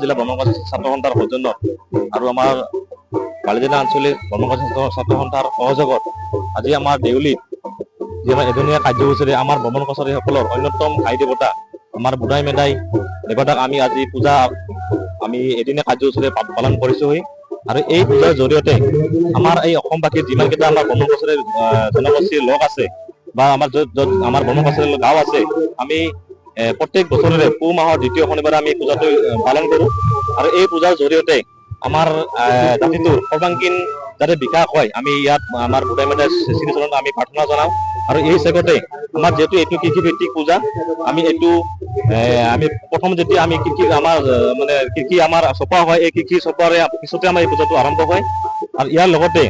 জিলা ব্ৰহ্মকুমাৰী ছাত্ৰ সন্থাৰ সৌজন্যত আৰু আমাৰ বালিজনা আঞ্চলিক ব্ৰহ্মকুমাৰী ছাত্ৰ সন্থাৰ সহযোগত আজি আমাৰ দেউলীত যি আমাৰ এজনীয়া কাৰ্যসূচীৰে আমাৰ ভ্ৰমণ কছাৰীসকলৰ অন্যতম আই দেৱতা আমাৰ বুঢ়াই মেদাই দেৱতাক আমি আজি পূজা আমি এদিনীয়া কাৰ্যসূচীৰে পালন কৰিছোহি। আৰু এই পূজাৰ জৰিয়তে আমাৰ এই অসমবাসীৰ যিমানকেইটা আমাৰ ভ্ৰমণ কছাৰীৰ জনগোষ্ঠীৰ লোক আছে বা আমাৰ য'ত আমাৰ ভ্ৰমণ কছাৰীৰ গাঁও আছে, আমি প্ৰত্যেক বছৰৰে পুহ মাহৰ দ্বিতীয় শনিবাৰে আমি পূজাটো পালন কৰোঁ। আৰু এই পূজাৰ জৰিয়তে আমাৰ জাতিটোৰ সৰ্বাংগীন যাতে বিকাশ হয়, আমি ইয়াত আমাৰ বুঢ়াই মেদাই শ্ৰীচৰণত আমি প্ৰাৰ্থনা জনাওঁ। আৰু এই হিচাপতে আমাৰ যিহেতু এইটো কৃষিভিত্তিক পূজা, আমি এইটো আমি প্ৰথম যেতিয়া আমি কৃষি আমাৰ মানে কৃষি আমাৰ চপোৱা হয়, এই কৃষি চপোৱাৰে পিছতে আমাৰ এই পূজাটো আৰম্ভ হয়। আৰু ইয়াৰ লগতে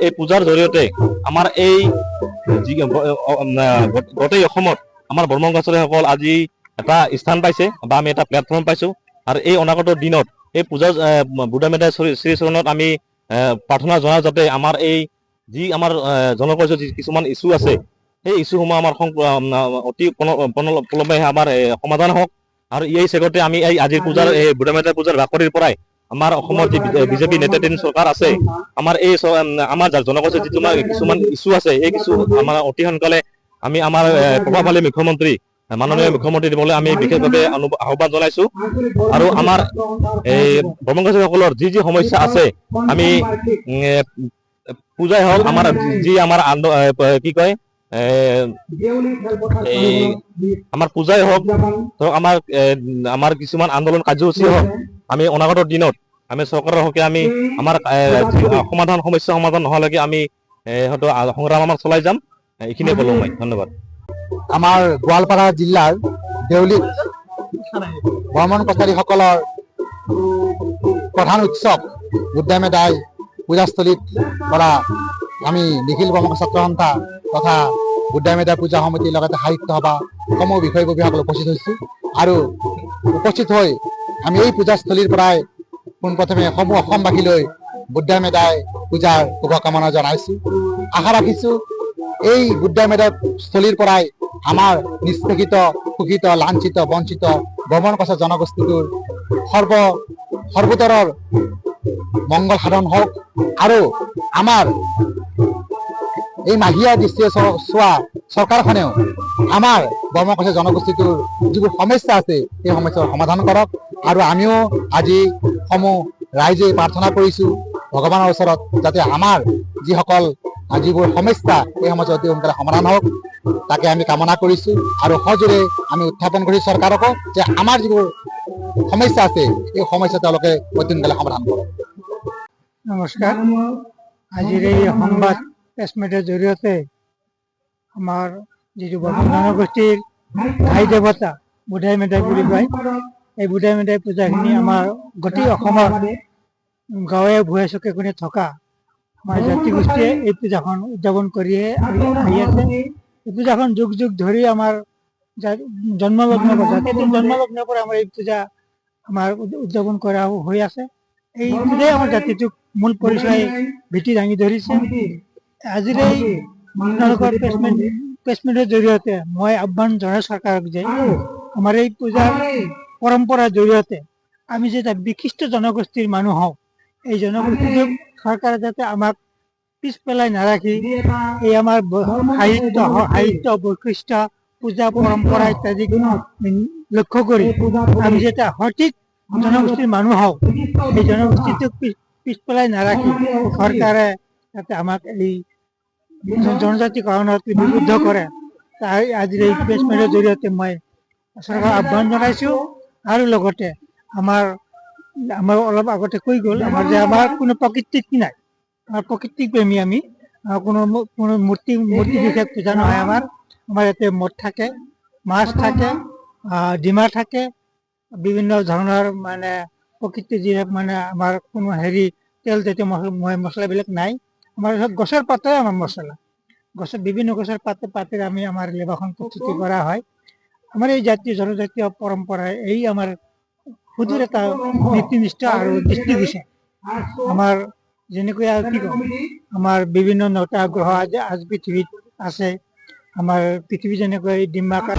এই পূজাৰ জৰিয়তে আমাৰ এই যি গোটেই অসমত আমাৰ ভ্ৰমণ কছাৰীসকল আজি এটা স্থান পাইছে বা আমি এটা প্লেটফৰ্ম পাইছোঁ। আৰু এই অনাগত দিনত এই পূজাৰ বুঢ়াই মেদাই শ্ৰীচৰণত আমি প্ৰাৰ্থনা জনাওঁ যাতে আমাৰ এই যি আমাৰ জনগোষ্ঠীৰ যি কিছুমান ইছ্যু আছে, সেই ইছ্যুসমূহ আমাৰ অতি পলমে আমাৰ সমাধান হওক। আৰু এই চেগতে আমি এই আজিৰ পূজাৰ এই বুঢ়াই মেদাই পূজাৰ বাকৰিৰ পৰাই আমাৰ অসমৰ যি বিজেপি নেতৃত্বাধীন চৰকাৰ আছে, আমাৰ এই আমাৰ জনগোষ্ঠীৰ যিটো কিছুমান ইছ্যু আছে, এই কিছু আমাৰ অতি সোনকালে আমি আমাৰ প্ৰভাৱশালী মুখ্যমন্ত্ৰী মাননীয় মুখ্যমন্ত্ৰী দিবলৈ আমি বিশেষভাৱে আহ্বান জনাইছোঁ। আৰু আমাৰ এই ভ্ৰমণ কছাৰীসকলৰ যি যি সমস্যা আছে, আমি পূজাই হওক আমাৰ যি আমাৰ কি কয় এই আমাৰ পূজাই হওক, ধৰক আমাৰ কিছুমান আন্দোলন কাৰ্যসূচী হওক, আমি অনাগত দিনত আমি চৰকাৰৰ হকে আমি আমাৰ সমস্যা সমাধান নোহোৱালৈকে আমি হয়তো সংগ্ৰাম আমাৰ চলাই যাম। এইখিনিয়ে ক'লো মই। ধন্যবাদ। আমাৰ গোৱালপাৰা জিলাৰ দেউলীত ভ্ৰমণ কছাৰীসকলৰ প্ৰধান উৎসৱ বুঢ়াই মেদাই পূজাস্থলীত পৰা আমি নিখিল ব্ৰহ্ম ছাত্ৰ সন্থা তথা বুঢ়াই মেদাই পূজা সমিতিৰ লগতে সাহিত্য সভা সমূহ বিষয়ববীয়াসকল উপস্থিত হৈছোঁ। আৰু উপস্থিত হৈ আমি এই পূজাস্থলীৰ পৰাই পোনপ্ৰথমে সমূহ অসমবাসীলৈ বুঢ়াই মেদাই পূজাৰ শুভকামনা জনাইছোঁ। আশা ৰাখিছোঁ এই বুঢ়াই মেদাই স্থলীৰ পৰাই আমাৰ নিষ্পেষিত, শোষিত, লাঞ্ছিত, বঞ্চিত ভ্ৰমণ কছাৰী জনগোষ্ঠীটোৰ সৰ্বোত্তৰৰ মংগল সাধন হওক। আৰু আমাৰ এই মাহিয়া দৃষ্টিৰে চোৱা চৰকাৰখনেও আমাৰ ভ্ৰমণ কছাৰী জনগোষ্ঠীটোৰ যিবোৰ সমস্যা আছে, সেই সমস্যাৰ সমাধান কৰক। আৰু আমিও আজি সমূহ ৰাইজে প্ৰাৰ্থনা কৰিছোঁ ভগৱানৰ ওচৰত যাতে আমাৰ যিবোৰ সমস্যা, এই সমস্যা অতি সোনকালে সমাধান হওক, তাকে আমি কামনা কৰিছোঁ। আৰু সজোৰে আমি উত্থাপন কৰিছোঁ চৰকাৰকো যে আমাৰ যিবোৰ সমস্যা আছে, এই সমস্যা তেওঁলোকে অতি সোনকালে সমাধান কৰক। নমস্কাৰ। আজিৰ এই সংবাদ প্ৰেছমিটৰ জৰিয়তে আমাৰ যিটো বৰ্মন জনগোষ্ঠীৰ আই দেৱতা বুঢ়াই মেদাই বুলি কয়, এই বুঢ়াই মেদাই পূজাখিনি আমাৰ গোটেই অসমৰ গাঁৱে ভূঞে চুকে কোণে থকা আমাৰ জাতিগোষ্ঠীয়ে এই পূজাখন উদযাপন কৰিয়ে আহি আছে। এই পূজাখন যুগ যুগ ধৰি আমাৰ জন্মলগ্নৰ পৰা আমাৰ এই পূজা আমাৰ উদযাপন কৰা হৈ আছে। এই পূজাই আমাৰ জাতিটোক মূল পৰিচয় ভেটি দাঙি ধৰিছে। আজিৰ এই প্ৰেছমিটৰ জৰিয়তে মই আহ্বান জনাই চৰকাৰক যে আমাৰ এই পূজাৰ পৰম্পৰাৰ জৰিয়তে আমি যে এটা বিশিষ্ট জনগোষ্ঠীৰ মানুহ হওঁ, এই জনগোষ্ঠীটোক চৰকাৰে যাতে আমাক পিছ পেলাই নাৰাখি এই আমাৰ সাহিত্য বৈশিষ্ট্য পূজা পৰম্পৰা ইত্যাদি লক্ষ্য কৰি আমি যে এটা সঠিক জনগোষ্ঠীৰ মানুহ হওঁ, এই জনগোষ্ঠীটোক পিছ পেলাই নাৰাখি চৰকাৰে যাতে আমাক এই জনজাতিকৰণত নিবদ্ধ কৰে, তাই আজিৰ এই প্ৰেছমিটৰ জৰিয়তে মই চৰকাৰক আহ্বান জনাইছোঁ। আৰু লগতে আমাৰ অলপ আগতে কৈ গ'ল আমাৰ কোনো প্ৰকৃতিক নাই, আমাৰ প্ৰকৃতিক প্ৰেমী আমি, কোনো মূৰ্তি বিশেষ পূজা নহয়। আমাৰ ইয়াতে মদ থাকে, মাছ থাকে, ডিমা থাকে, বিভিন্ন ধৰণৰ মানে প্ৰকৃতিৰ যি মানে আমাৰ কোনো তেল জাতীয় মছলাবিলাক নাই। আমাৰ গছৰ পাতেৰে আমাৰ মছলা, বিভিন্ন গছৰ পাতেৰে আমি আমাৰ লেবাখন প্ৰস্তুতি কৰা হয়। আমাৰ এই জনজাতীয় পৰম্পৰাই এই আমাৰ সুদূৰ এটা নীতিনিষ্ঠ আৰু দৃষ্টিগোচৰ। আমাৰ যেনেকৈ আৰু কি কম, আমাৰ বিভিন্ন নটা গ্ৰহ আজি পৃথিৱীত আছে। আমাৰ পৃথিৱী যেনেকৈ ডিম্বাকাৰ